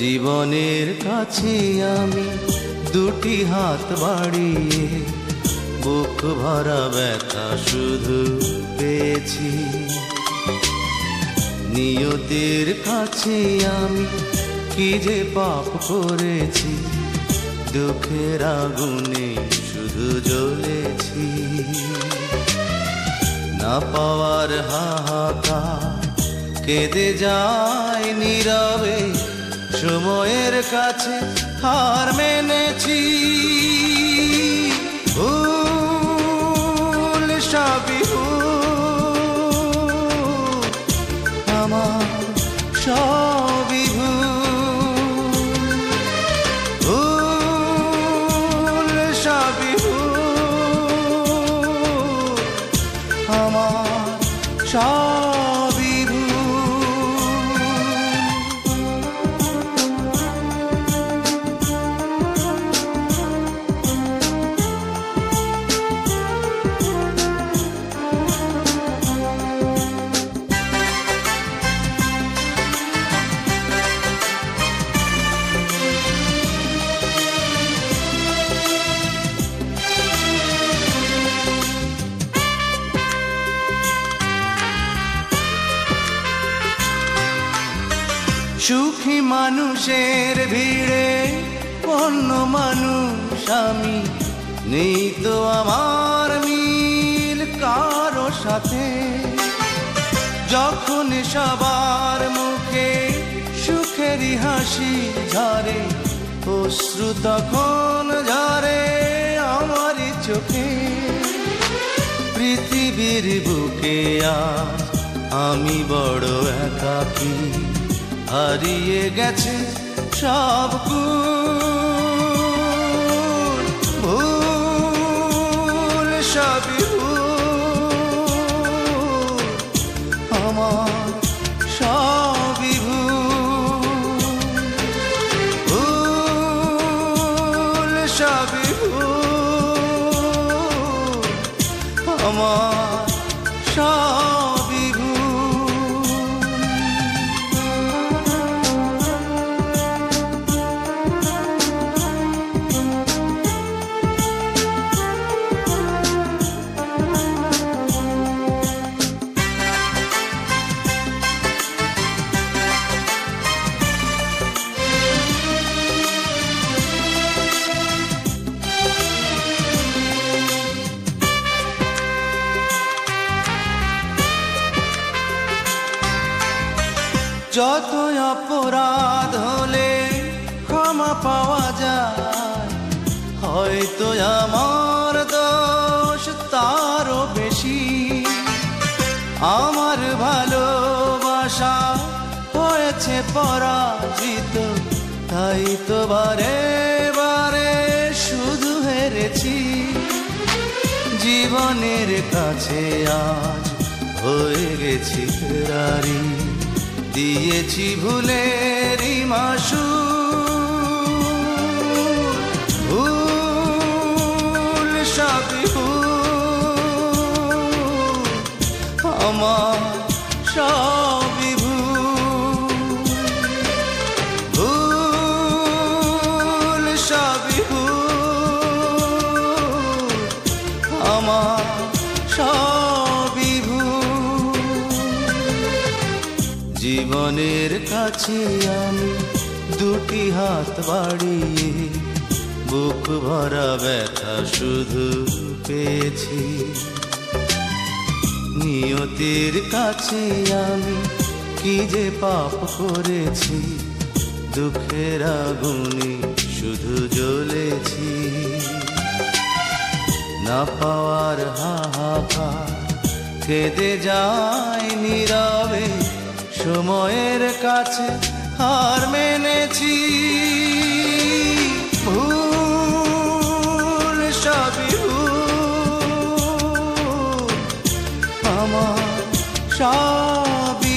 জীবনের কাছে আমি দুটি হাত বাড়িয়ে বুক ভরা ব্যথা শুধু পেয়েছি। নিয়তির কাছে আমি কি যে পাপ করেছি, দুঃখের আগুনে শুধু জ্বলেছি। না পাওয়ার হাহাকার কেঁদে যায় নীরবে, সময়ের কাছে হার মেনেছি। ভুল সবই ভুল, আমার সবই ভুল, সবই ভুল, আমার সবই ভুল। সুখী মানুষের ভিড়ে অন্য মানুষ আমি, নেই তো আমার মিল কারো সাথে। যখন সবার মুখে সুখেরই হাসি ঝরে, অশ্রু তখন ঝরে আমারই চোখে। পৃথিবীর বুকে আজ আমি বড় একাকী, হারিয়ে গেছে সব কুল। ভুল সবই ভুল, আমার সবই ভুল, ভুল সবই ভুল, আমার সবই ভুল। যত অপরাধ হলে ক্ষমা পাওয়া যায়, হয়তো আমার দোষ তারও বেশি। আমার ভালোবাসা হয়েছে পরাজিত, তাই তো বারে বারে শুধু হেরেছি। জীবনের কাছে আজ হয়ে গেছি ফেরারি, দিয়েছি ভুলেরই মাসুল। ভুল সবই ভুল, আমার সবই ভুল, ভুল সবই ভুল, আমার সবই ভুল। জীবনের কাছে আমি দুটি হাত বাড়িয়ে বুক ভরা ব্যথা শুধু পেয়েছি। নিয়তির কাছে আমি কি যে পাপ করেছি, দুঃখের আগুনে শুধু জ্বলেছি। না পাওয়ার হাহাকার কেঁদে যায় নীরবে, সময়ের কাছে হার মেনেছি। ভুল সবই ভুল, আমার সবই